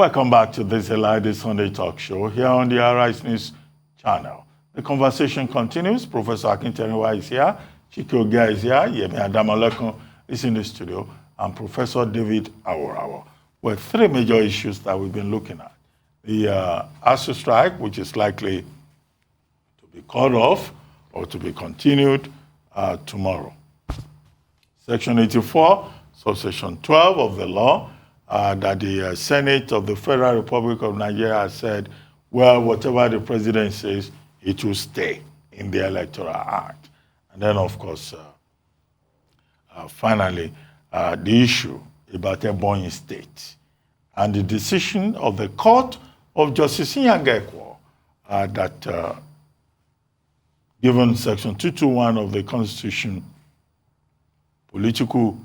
Welcome back to Thisdaylive, the Sunday talk show here on the Arise News channel. The conversation continues. Professor Akinteriwa is here, Chike Ogia is here, Yemi Adamalekun is in the studio, and Professor David Aworawo. With three major issues that we've been looking at. The Asuu strike, which is likely to be called off or to be continued tomorrow. Section 84, subsection 12 of the law, that the Senate of the Federal Republic of Nigeria has said, well, whatever the president says, it will stay in the Electoral Act. And then, of course, finally, the issue about Ebonyi State and the decision of the Court of Justice Nyangekwo that, given Section 221 of the Constitution, political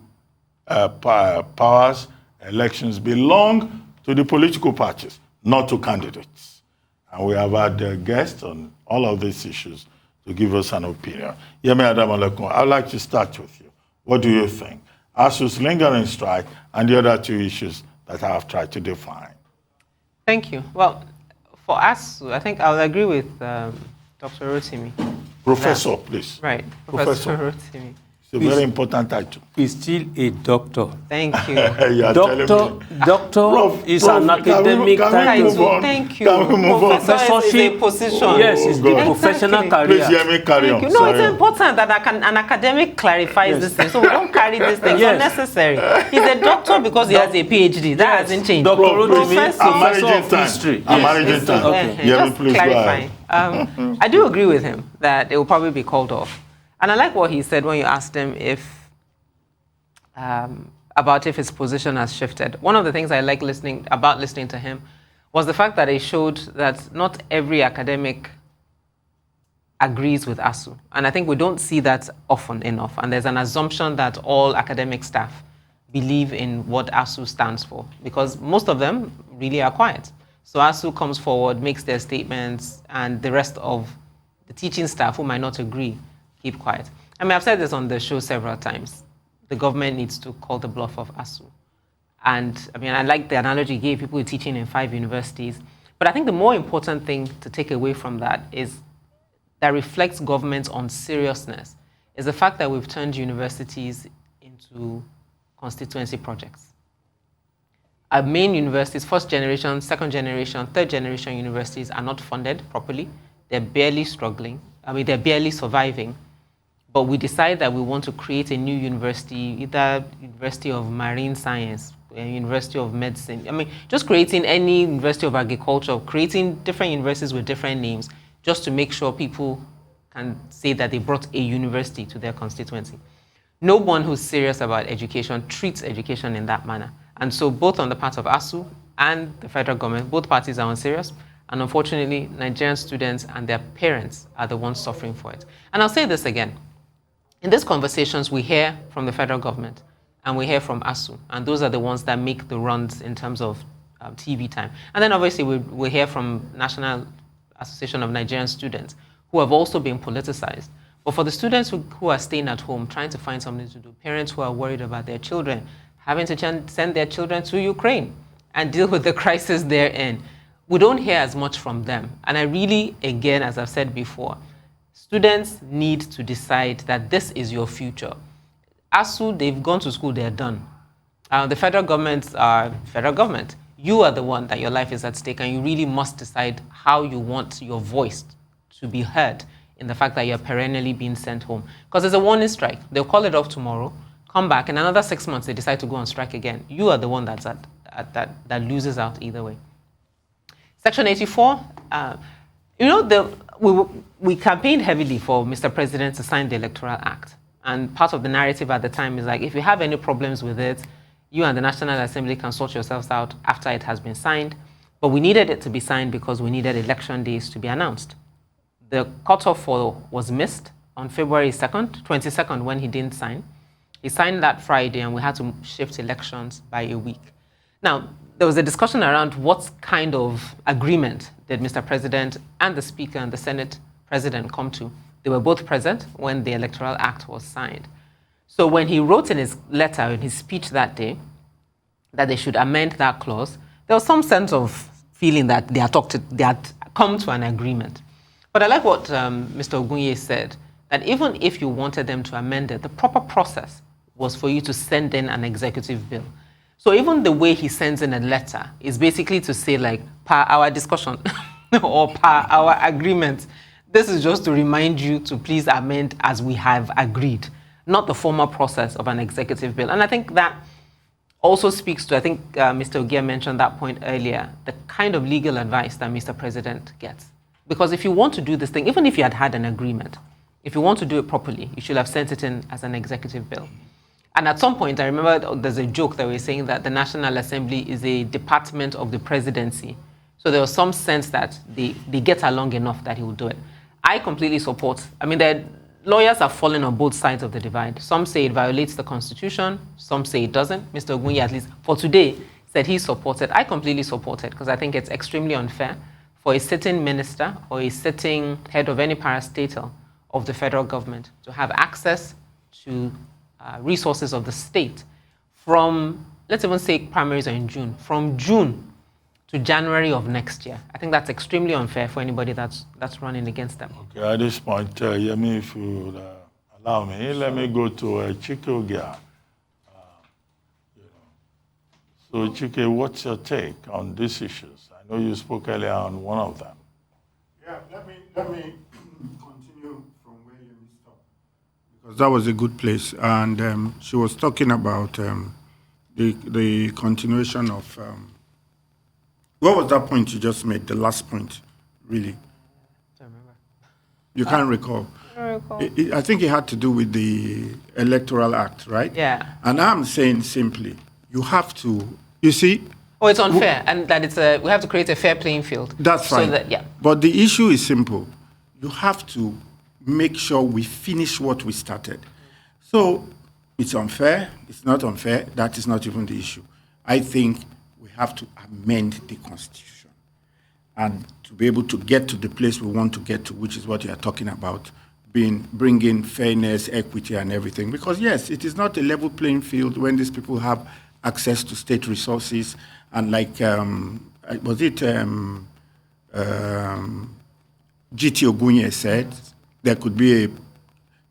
powers, elections belong to the political parties, not to candidates. And we have had guests on all of these issues to give us an opinion. Yemi Adamalekun, I'd like to start with you. What do you think? Asu's lingering strike and the other two issues that I have tried to define. Thank you. Well, for Asu, I think I'll agree with Dr. Rotimi. Professor, please. Right, Professor Rotimi. It's a very important title. He's still a doctor. Thank you. Doctor is an academic title. Thank you. Professor is a position. Yes, it's the professional career. Please hear me carry on. No, it's important that an academic clarifies this thing, so we don't carry this thing. It's unnecessary. He's a doctor because he has a PhD. That hasn't changed. Dr. Rotimi, I'm managing of history. I'm managing time. Okay. Please clarify. I do agree with him that it will probably be called off. And I like what he said when you asked him if about if his position has shifted. One of the things I like listening to him was the fact that he showed that not every academic agrees with Asu. And I think we don't see that often enough. And there's an assumption that all academic staff believe in what Asu stands for, because most of them really are quiet. So Asu comes forward, makes their statements, and the rest of the teaching staff who might not agree keep quiet. I mean, I've said this on the show several times. The government needs to call the bluff of Asu. And I mean, I like the analogy he gave, people teaching in 5 universities. But I think the more important thing to take away from that is that reflects government's on seriousness is the fact that we've turned universities into constituency projects. Our main universities, first generation, second generation, third generation universities are not funded properly. They're barely struggling. I mean, they're barely surviving. But we decide that we want to create a new university, either University of Marine Science, University of Medicine. I mean, just creating any University of Agriculture, creating different universities with different names, just to make sure people can say that they brought a university to their constituency. No one who's serious about education treats education in that manner. And so both on the part of Asu and the federal government, both parties are unserious. And unfortunately, Nigerian students and their parents are the ones suffering for it. And I'll say this again. In these conversations, we hear from the federal government and we hear from Asu. And those are the ones that make the runs in terms of TV time. And then obviously we hear from National Association of Nigerian Students, who have also been politicized. But for the students who are staying at home, trying to find something to do, parents who are worried about their children, having to send their children to Ukraine and deal with the crisis they're in, we don't hear as much from them. And I really, again, as I've said before, students need to decide that this is your future. Asu, they've gone to school, they're done. The federal government are federal government. You are the one that your life is at stake, and you really must decide how you want your voice to be heard in the fact that you're perennially being sent home. Because there's a warning strike. They'll call it off tomorrow, come back, in another 6 months, they decide to go on strike again. You are the one that's that loses out either way. Section 84, we campaigned heavily for Mr. President to sign the Electoral Act. And part of the narrative at the time is like, if you have any problems with it, you and the National Assembly can sort yourselves out after it has been signed. But we needed it to be signed because we needed election days to be announced. The cutoff was missed on February 22nd, when he didn't sign. He signed that Friday, and we had to shift elections by a week. Now, there was a discussion around what kind of agreement did Mr. President and the Speaker and the Senate President come to. They were both present when the Electoral Act was signed. So when he wrote in his letter, in his speech that day, that they should amend that clause, there was some sense of feeling that they had come to an agreement. But I like what Mr. Ogunye said, that even if you wanted them to amend it, the proper process was for you to send in an executive bill. So even the way he sends in a letter is basically to say, like, per our discussion or per our agreement, this is just to remind you to please amend as we have agreed, not the formal process of an executive bill. And I think that also speaks to, I think Mr. Ogia mentioned that point earlier, the kind of legal advice that Mr. President gets. Because if you want to do this thing, even if you had an agreement, if you want to do it properly, you should have sent it in as an executive bill. And at some point, I remember there's a joke that we're saying that the National Assembly is a department of the presidency. So there was some sense that they get along enough that he will do it. I completely support. I mean, the lawyers are falling on both sides of the divide. Some say it violates the Constitution. Some say it doesn't. Mr. Ogunye, at least for today, said he supported. I completely support it because I think it's extremely unfair for a sitting minister or a sitting head of any parastatal of the federal government to have access to resources of the state from, let's even say primaries are in June, from June to January of next year. I think that's extremely unfair for anybody that's running against them. Okay, at this point, Yemi, if you would allow me, let me go to Chike Ogia. So Chike, what's your take on these issues? I know you spoke earlier on one of them. Yeah, let me continue from where you stopped, because that was a good place. And she was talking about the continuation of what was that point you just made? The last point, really. I don't remember. You can't recall. I don't recall. I think it had to do with the Electoral Act, right? Yeah. And I'm saying simply, you have to. You see. Oh, it's unfair, and that we have to create a fair playing field. That's fine. So that, yeah. But the issue is simple. You have to make sure we finish what we started. So it's unfair. It's not unfair. That is not even the issue. I think we have to amend the Constitution and to be able to get to the place we want to get to, which is what you are talking about, bringing fairness, equity, and everything. Because yes, it is not a level playing field when these people have access to state resources. And like, was it GT Ogunye said, there could be a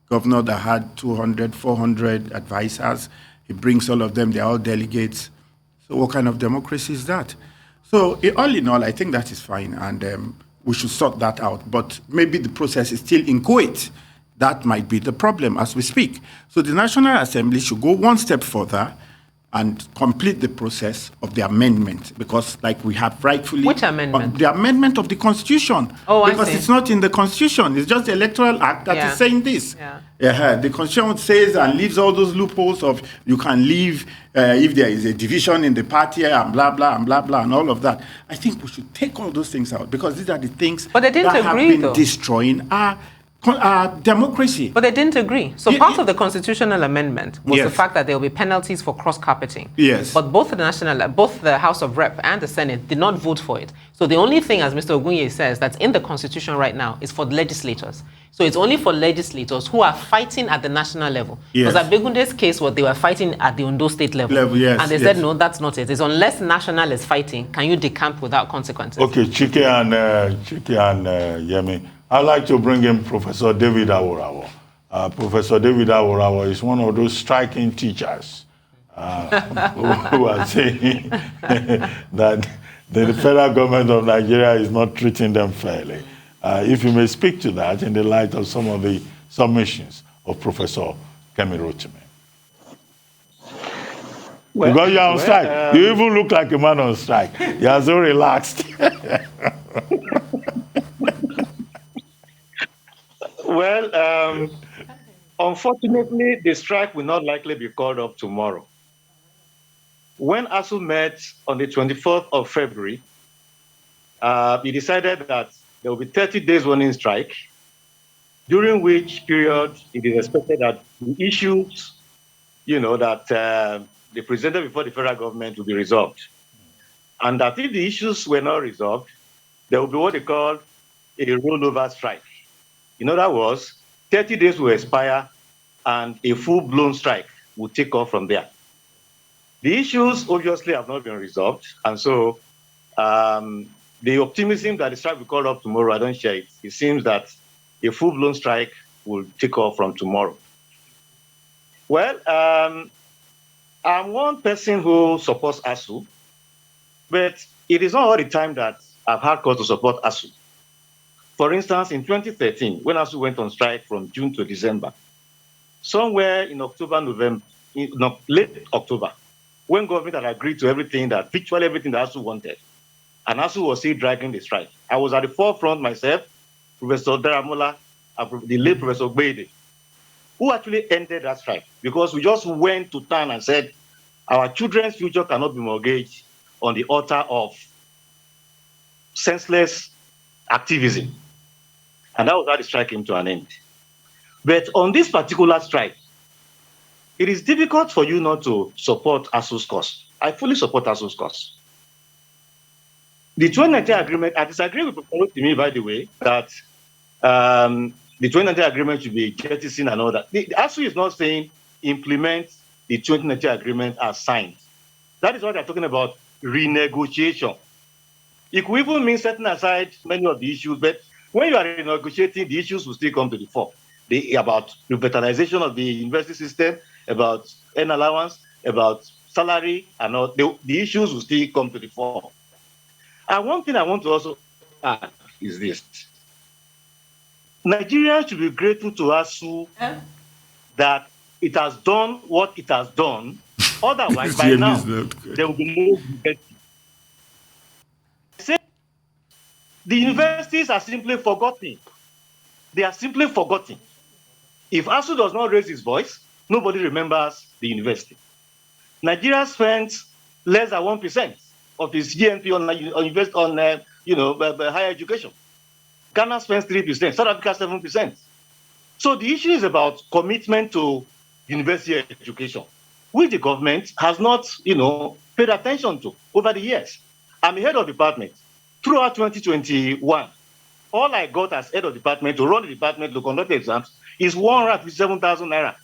governor that had 200, 400 advisors. He brings all of them, they're all delegates. So what kind of democracy is that? So all in all, I think that is fine, and we should sort that out. But maybe the process is still inchoate. That might be the problem as we speak. So the National Assembly should go one step further and complete the process of the amendment, because like we have rightfully... Which amendment? The amendment of the Constitution. Oh, because it's not in the Constitution. It's just the Electoral Act that is saying this. Yeah. The Constitution says and leaves all those loopholes of you can leave if there is a division in the party and blah, blah, and blah, blah, and all of that. I think we should take all those things out, because these are the things But they didn't that agree, have been though. destroying our democracy. But they didn't agree. So part of the constitutional amendment was the fact that there will be penalties for cross-carpeting. Yes. But both the House of Rep and the Senate did not vote for it. So the only thing, as Mr. Ogunye says, that's in the Constitution right now is for legislators. So it's only for legislators who are fighting at the national level. Yes. Because at Begunde's case, they were fighting at the Ondo state level. Yes, and they said, no, that's not it. It's unless national is fighting, can you decamp without consequences? Okay, Chike and Yemi. I'd like to bring in Professor David Aworawo. Professor David Aworawo is one of those striking teachers who are saying that the federal government of Nigeria is not treating them fairly. If you may speak to that in the light of some of the submissions of Professor Kemi Rotimi. Well, because you're on strike. You even look like a man on strike. You're so relaxed. Well, unfortunately, the strike will not likely be called up tomorrow. When Asuu met on the 24th of February, he decided that there will be 30 days running strike, during which period it is expected that the issues, that they presented before the federal government will be resolved. And that if the issues were not resolved, there will be what they call a rollover strike. In other words, 30 days will expire and a full-blown strike will take off from there. The issues obviously have not been resolved, and so the optimism that the strike will call up tomorrow, I don't share it. It seems that a full-blown strike will take off from tomorrow. Well, I'm one person who supports Asuu, but it is not all the time that I've had cause to support Asuu. For instance, in 2013, when Asuu went on strike from June to December, somewhere in October, November, late October, when government had agreed to everything virtually everything that Asuu wanted, and Asuu was still dragging the strike. I was at the forefront myself, Professor Daramola, the late Professor Gbede, who actually ended that strike because we just went to town and said, our children's future cannot be mortgaged on the altar of senseless activism. And that was how the strike came to an end. But on this particular strike, it is difficult for you not to support Asuu's cause. I fully support Asuu's cause. The 2019 agreement, I disagree with Professor Timi, by the way, that the 2019 agreement should be jettisoned and all that. Asuu is not saying implement the 2019 agreement as signed. That is what they're talking about, renegotiation. It could even mean setting aside many of the issues, but when you are renegotiating, the issues will still come to the fore. About revitalization of the university system, about earn allowance, about salary, and all, the issues will still come to the fore. And one thing I want to also add is this. Nigerians should be grateful to Asuu that it has done what it has done. Otherwise, by now, there will be no university. The universities are simply forgotten. They are simply forgotten. If Asuu does not raise his voice, nobody remembers the university. Nigeria spends less than 1% of its GNP on higher education. Ghana spends 3%, South Africa 7%. So the issue is about commitment to university education, which the government has not, paid attention to over the years. I'm a head of department. Throughout 2021, all I got as head of department to run the department to conduct exams is 157,000 naira.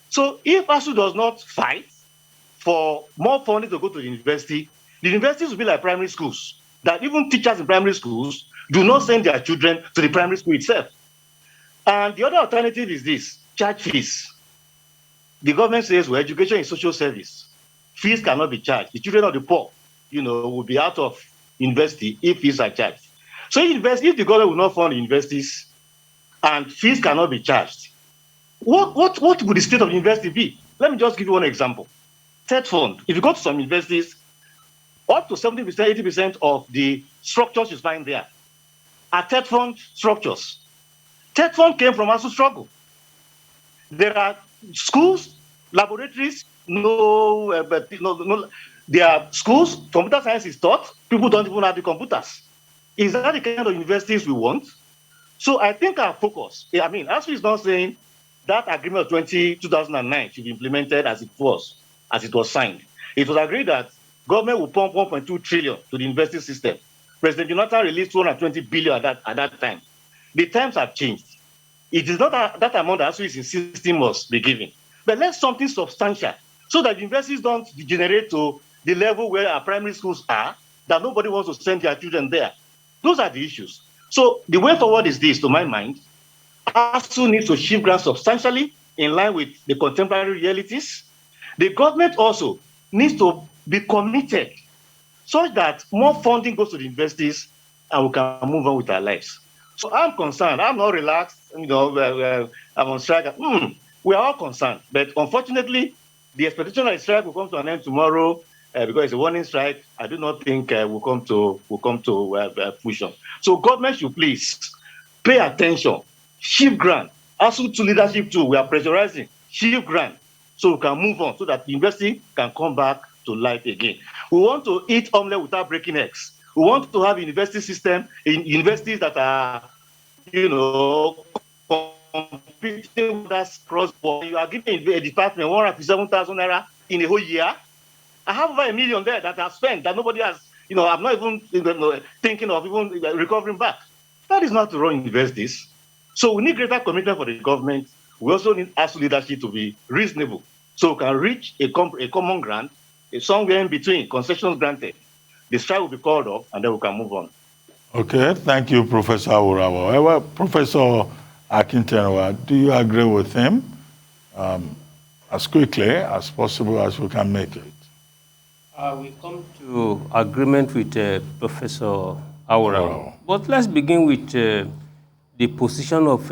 So if Asuu does not fight for more funding to go to the universities will be like primary schools, that even teachers in primary schools do not send their children to the primary school itself. And the other alternative is this, charge fees. The government says, well, education is social service. Fees cannot be charged. The children of the poor, will be out of university if fees are charged. So if the government will not fund universities and fees cannot be charged, what would the state of the university be? Let me just give you one example. TED fund. If you go to some universities, up to 70%, 80% of the structures you find there are TED fund structures. TED fund came from Asuu struggle. There are schools, laboratories, there are schools, computer science is taught, people don't even have the computers. Is that the kind of universities we want? So I think our focus, Asuu is not saying that agreement of 2009 should be implemented as it was signed. It was agreed that government will pump 1.2 trillion to the university system. President Jonathan released 220 billion at that time. The times have changed. It is not that amount that Asuu is insisting must be given. But let's something substantial so that universities don't degenerate to the level where our primary schools are, that nobody wants to send their children there. Those are the issues. So the way forward is this, to my mind. Asuu needs to shift grants substantially in line with the contemporary realities. The government also needs to be committed such that more funding goes to the universities and we can move on with our lives. So I'm concerned. I'm not relaxed. I'm on strike. We are all concerned. But unfortunately, the expectation that the strike will come to an end tomorrow because it's a warning strike. I do not think will come to fruition. So government should please pay attention. Shift grant. Asuu to leadership too. We are pressurizing. Shift grant so we can move on so that the university can come back to life again. We want to eat omelette without breaking eggs. We want to have a university system in universities that are, competing with us cross-border. You are giving a department 157,000 naira in a whole year. I have over 1 million there that I've spent that nobody has, I'm not even thinking of even recovering back. That is not to run universities. So we need greater commitment for the government. We also need Asuu leadership to be reasonable so we can reach a common ground, somewhere in between, concessions granted. The strike will be called off, and then we can move on. Okay, thank you, Professor Aworawo. Well, Professor Akintenwa, do you agree with him as quickly as possible as we can make it? We come to agreement with Professor Aworawo. But let's begin with the position of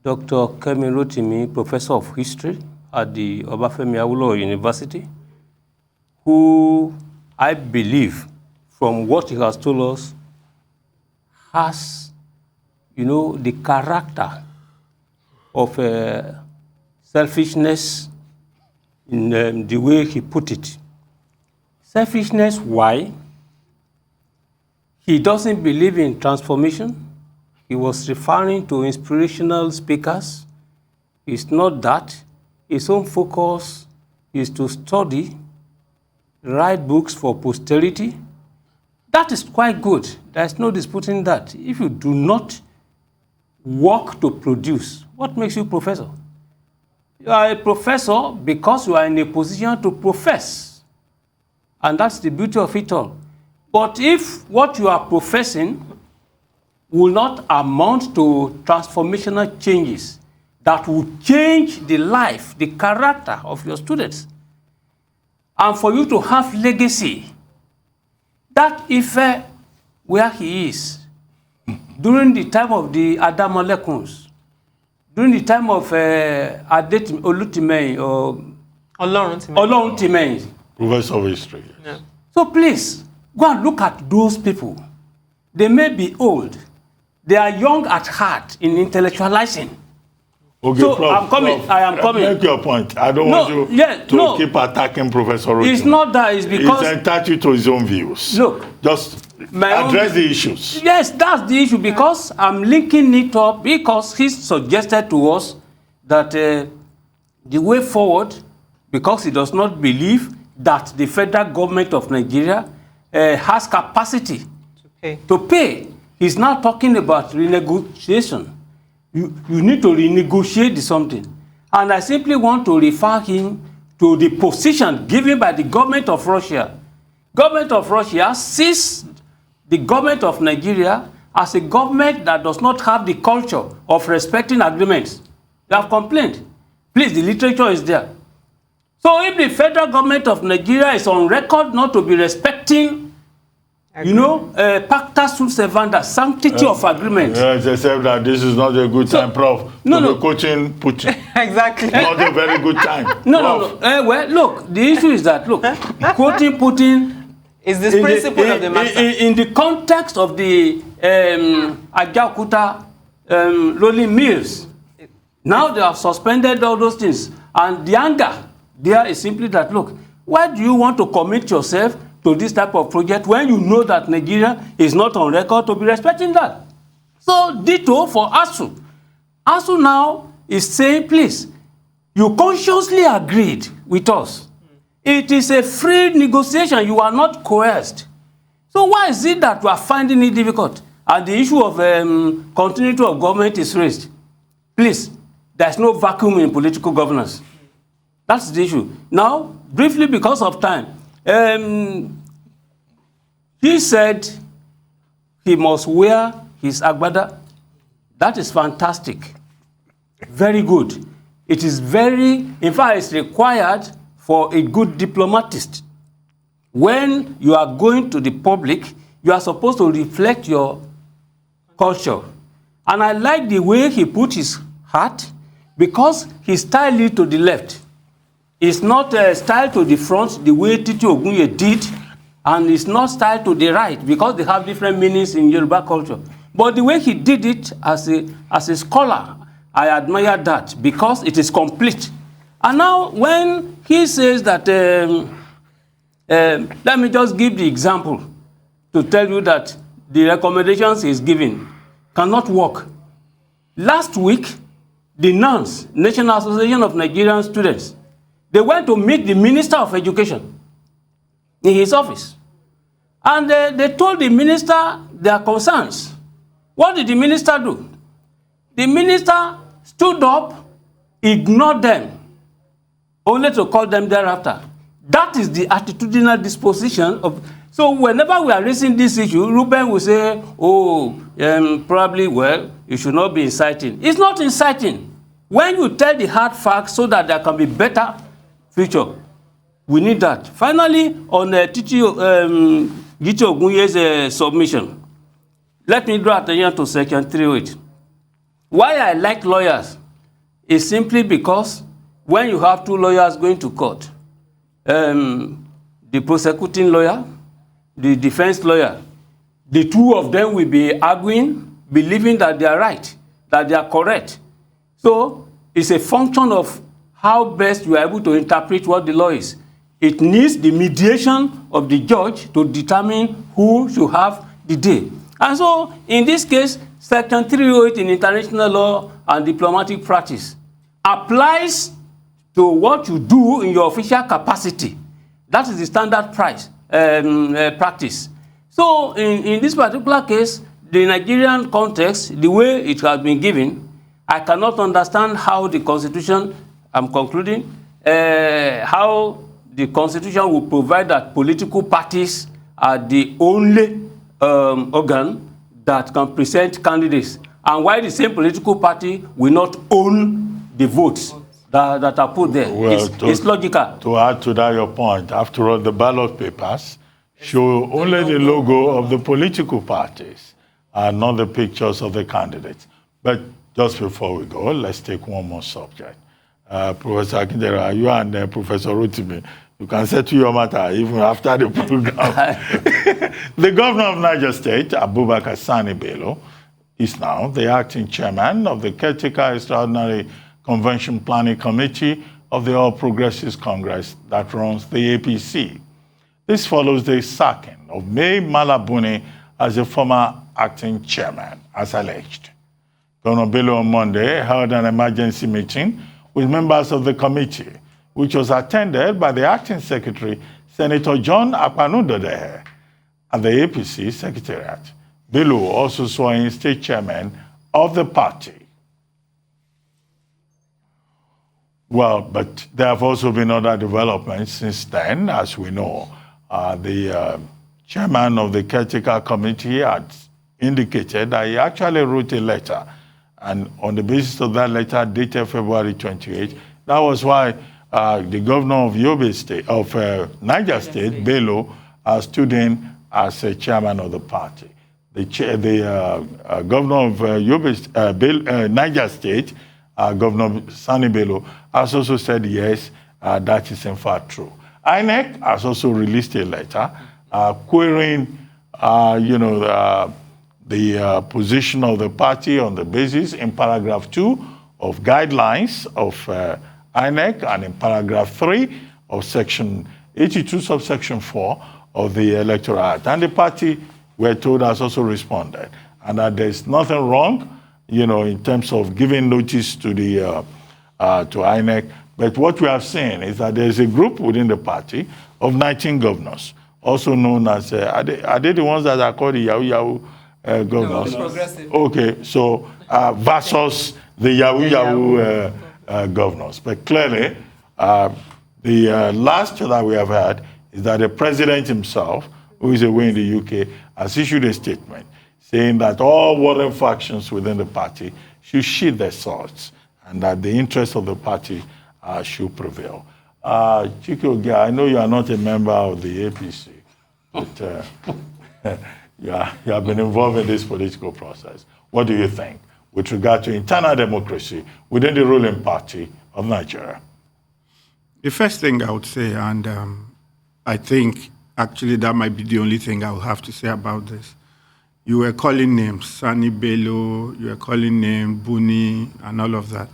Dr. Kemi Rotimi, Professor of History at the Obafemi Awolowo University, who I believe, from what he has told us, has, the character of selfishness in the way he put it. Selfishness, why? He doesn't believe in transformation. He was referring to inspirational speakers. It's not that. His own focus is to study, write books for posterity. That is quite good. There's no disputing that. If you do not work to produce, what makes you professor? You are a professor because you are in a position to profess. And that's the beauty of it all. But if what you are professing will not amount to transformational changes that will change the life, the character of your students, and for you to have legacy, that Ife, where he is, during the time of the Adamolekuns, during the time of Olutimei or Oloruntimei, Professor of History. Yes. Yeah. So please, go and look at those people. They may be old. They are young at heart in intellectualizing. Okay, So Prof, I'm coming. Prof, I am coming. Make your point. I don't want you to keep attacking Professor Rotimi. It's not that. It's because he's entitled to his own views. Look, just address the issues. Yes, that's the issue, because I'm linking it up because he suggested to us that the way forward, because he does not believe that the federal government of Nigeria has capacity to pay. He's now talking about renegotiation. You need to renegotiate something. And I simply want to refer him to the position given by the government of Russia. Government of Russia sees the government of Nigeria as a government that does not have the culture of respecting agreements. They have complained. Please, the literature is there. So if the federal government of Nigeria is on record not to be respecting, pacta sunt servanda, sanctity of agreement. Yes, except that this is not a good time, Prof, to be quoting Putin. Exactly. Not a very good time. No. Well, look, the issue is that, quoting Putin is this principle of the matter. In the context of the Ajaokuta rolling mills, now they have suspended all those things. And the anger there is simply that, look, why do you want to commit yourself to this type of project when you know that Nigeria is not on record to be respecting that? So, ditto for Asuu. Asuu now is saying, please, you consciously agreed with us. It is a free negotiation. You are not coerced. So why is it that you are finding it difficult? And the issue of continuity of government is raised. Please, there's no vacuum in political governance. That's the issue. Now, briefly, because of time, he said he must wear his agbada. That is fantastic. Very good. It is in fact, it's required for a good diplomatist. When you are going to the public, you are supposed to reflect your culture. And I like the way he put his hat, because he's styled to the left. It's not styled to the front the way Titi Ogunye did, and it's not styled to the right, because they have different meanings in Yoruba culture. But the way he did it as a scholar, I admire that, because it is complete. And now when he says that, let me just give the example to tell you that the recommendations he's giving cannot work. Last week, the NANS, National Association of Nigerian Students, they went to meet the Minister of Education in his office. And they told the minister their concerns. What did the minister do? The minister stood up, ignored them. only to call them thereafter. That is the attitudinal disposition of. So whenever we are raising this issue, Ruben will say, probably, well, you should not be inciting. It's not inciting. When you tell the hard facts so that there can be better future, we need that. Finally, on Gichi Ogunye's submission, let me draw attention to section 308. Why I like lawyers is simply because when you have two lawyers going to court, the prosecuting lawyer, the defense lawyer, the two of them will be arguing, believing that they are right, that they are correct. So it's a function of how best you are able to interpret what the law is. It needs the mediation of the judge to determine who should have the day. And so in this case, section 308 in international law and diplomatic practice applies to what you do in your official capacity. That is the standard practice. So in this particular case, the Nigerian context, the way it has been given, I cannot understand how the Constitution, I'm concluding, how the Constitution will provide that political parties are the only organ that can present candidates, and why the same political party will not own the votes that are put there. Well, it's logical. To add to that your point, after all, the ballot papers show only the logo of the political parties and not the pictures of the candidates. But just before we go, let's take one more subject. Professor Akindera, you and Professor Rotimi, you can settle your matter even after the program. The governor of Niger State, Abubakar Sani Bello, is now the acting chairman of the Caretaker Extraordinary Convention Planning Committee of the All Progressives Congress that runs the APC. This follows the sacking of May Malabuni as the former acting chairman, as alleged. Governor Bello on Monday held an emergency meeting with members of the committee, which was attended by the acting secretary, Senator John Akpanudode, at the APC secretariat. Bello also swore in state chairman of the party. Well, but there have also been other developments since then, as we know. The chairman of the caretaker committee had indicated that he actually wrote a letter, and on the basis of that letter dated February 28, that was why the governor of Niger State, Bello, stood in as a chairman of the party. The governor of Niger State, Governor Sani Bello, has also said yes, that is in fact true. INEC has also released a letter querying, the position of the party on the basis in paragraph 2 of guidelines of INEC and in paragraph 3 of section 82 subsection 4 of the Electoral Act. And the party, we're told, has also responded, and that there's nothing wrong, in terms of giving notice to the to INEC. But what we have seen is that there's a group within the party of 19 governors, also known as, are they the ones that are called the Yahoo governors? No, progressive. Okay, so versus the Yahoo governors. But clearly, the last that we have had is that the president himself, who is away in the UK, has issued a statement saying that all warring factions within the party should sheathe their swords and that the interests of the party should prevail. Chike, I know you are not a member of the APC, but you have been involved in this political process. What do you think with regard to internal democracy within the ruling party of Nigeria? The first thing I would say, and I think actually that might be the only thing I will have to say about this. You were calling names, Sani Bello, you were calling names, Buni, and all of that.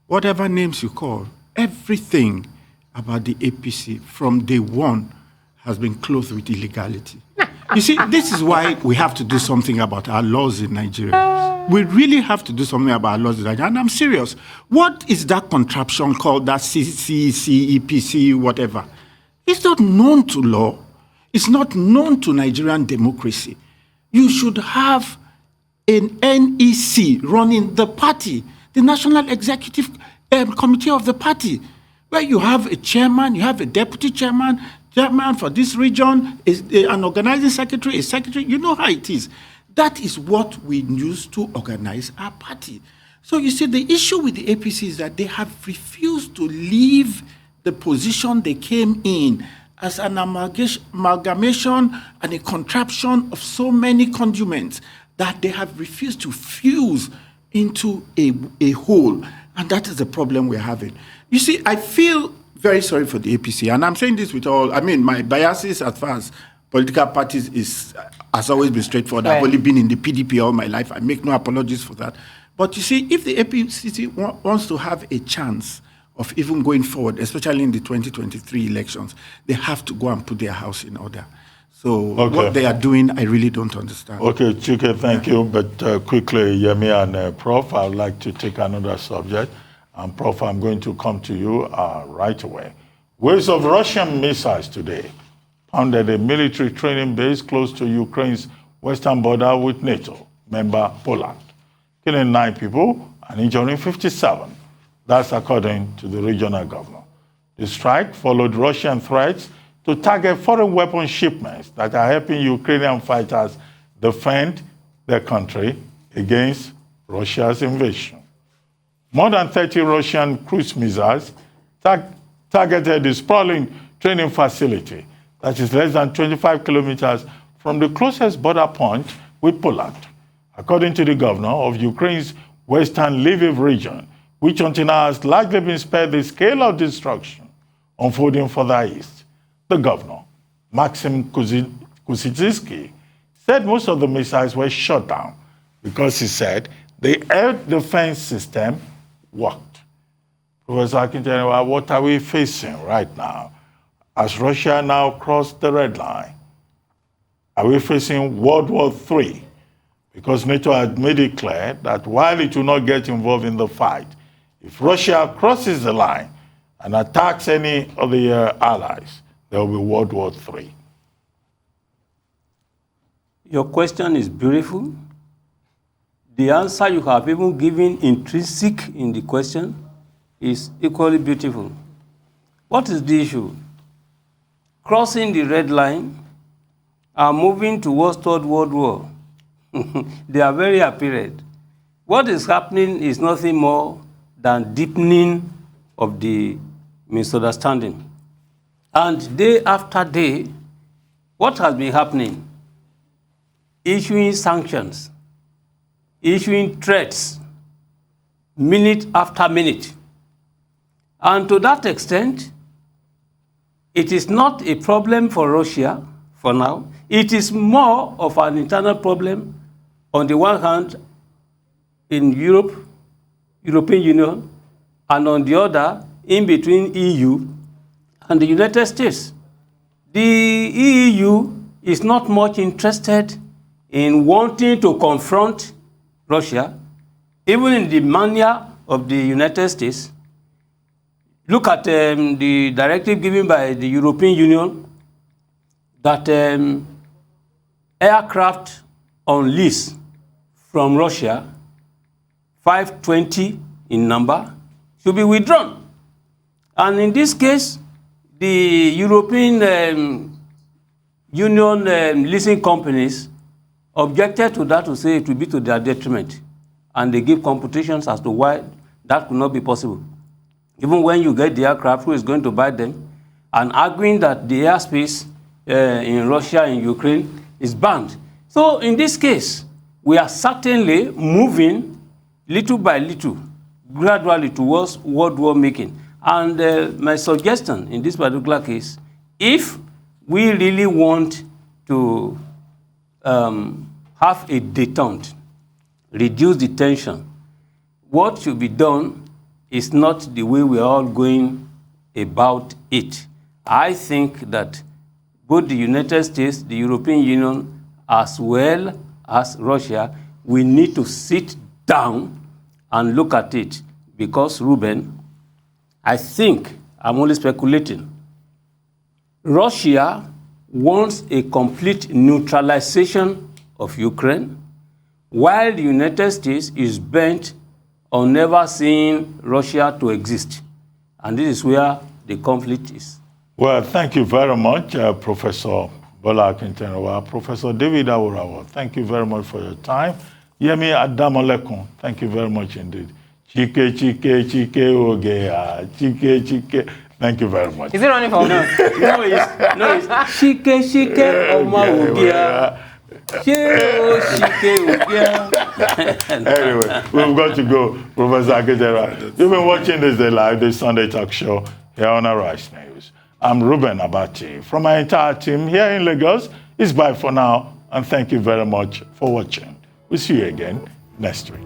Whatever names you call, everything about the APC from day one has been clothed with illegality. You see, this is why we have to do something about our laws in Nigeria. We really have to do something about our laws in Nigeria. And I'm serious. What is that contraption called, that CCC, EPC, whatever? It's not known to law. It's not known to Nigerian democracy. You should have an NEC running the party, the National Executive Committee of the party. where you have a chairman, you have a deputy chairman, chairman for this region, an organizing secretary, a secretary. You know how it is. That is what we use to organize our party. So you see, the issue with the APC is that they have refused to leave the position they came in as an amalgamation and a contraption of so many condiments that they have refused to fuse into a whole. And that is the problem we're having. You see, I feel very sorry for the APC, and I'm saying this with all, my biases as far as political parties has always been straightforward. Right. I've only been in the PDP all my life. I make no apologies for that. But you see, if the APC wants to have a chance of even going forward, especially in the 2023 elections, they have to go and put their house in order. So what they are doing, I really don't understand. Okay, Chike, thank you. But quickly, Yemi and Prof, I would like to take another subject. And Prof, I'm going to come to you right away. Waves of Russian missiles today pounded a military training base close to Ukraine's western border with NATO member Poland, killing 9 people and injuring 57. That's according to the regional governor. The strike followed Russian threats to target foreign weapon shipments that are helping Ukrainian fighters defend their country against Russia's invasion. More than 30 Russian cruise missiles targeted the sprawling training facility that is less than 25 kilometers from the closest border point with Poland, according to the governor of Ukraine's western Lviv region, which until now has largely been spared the scale of destruction unfolding further east. The governor, Maxim Kusitsky, said most of the missiles were shot down because he said the air defense system worked. Professor Akinterenwa, what are we facing right now? As Russia now crossed the red line, are we facing World War III? Because NATO had made it clear that while it will not get involved in the fight, if Russia crosses the line and attacks any of the allies, there will be World War III. Your question is beautiful. The answer you have even given intrinsic in the question is equally beautiful. What is the issue? Crossing the red line and moving towards Third World War. They are very apparent. What is happening is nothing more than deepening of the misunderstanding. And day after day, what has been happening? Issuing sanctions, issuing threats, minute after minute. And to that extent, it is not a problem for Russia for now. It is more of an internal problem, on the one hand, in Europe, European Union, and on the other, in between EU and the United States. The EU is not much interested in wanting to confront Russia, even in the mania of the United States. Look at the directive given by the European Union that aircraft on lease from Russia, 520 in number, should be withdrawn. And in this case, the European Union leasing companies objected to that, to say it would be to their detriment. And they give computations as to why that could not be possible. Even when you get the aircraft, who is going to buy them? And arguing that the airspace in Russia and Ukraine is banned. So in this case, we are certainly moving little by little, gradually towards world war making. And my suggestion in this particular case, if we really want to have a detente, reduce the tension, what should be done is not the way we are all going about it. I think that both the United States, the European Union, as well as Russia, we need to sit down and look at it. Because, Ruben, I think, I'm only speculating, Russia wants a complete neutralization of Ukraine, while the United States is bent on never seeing Russia to exist. And this is where the conflict is. Well, thank you very much, Professor Bola Akinterenwa. Professor David Aworawo, thank you very much for your time. Yemi Adamolekun, thank you very much indeed. Chike, Ogea, Chike. Thank you very much. Is it running for me? No, it's Shike, Oma Ogia. Anyway, we've got to go, Professor Akinterenwa. You've been watching Thisdaylive, the Sunday talk show here on Arise News. I'm Ruben Abati. From my entire team here in Lagos, it's bye for now, and thank you very much for watching. We'll see you again next week.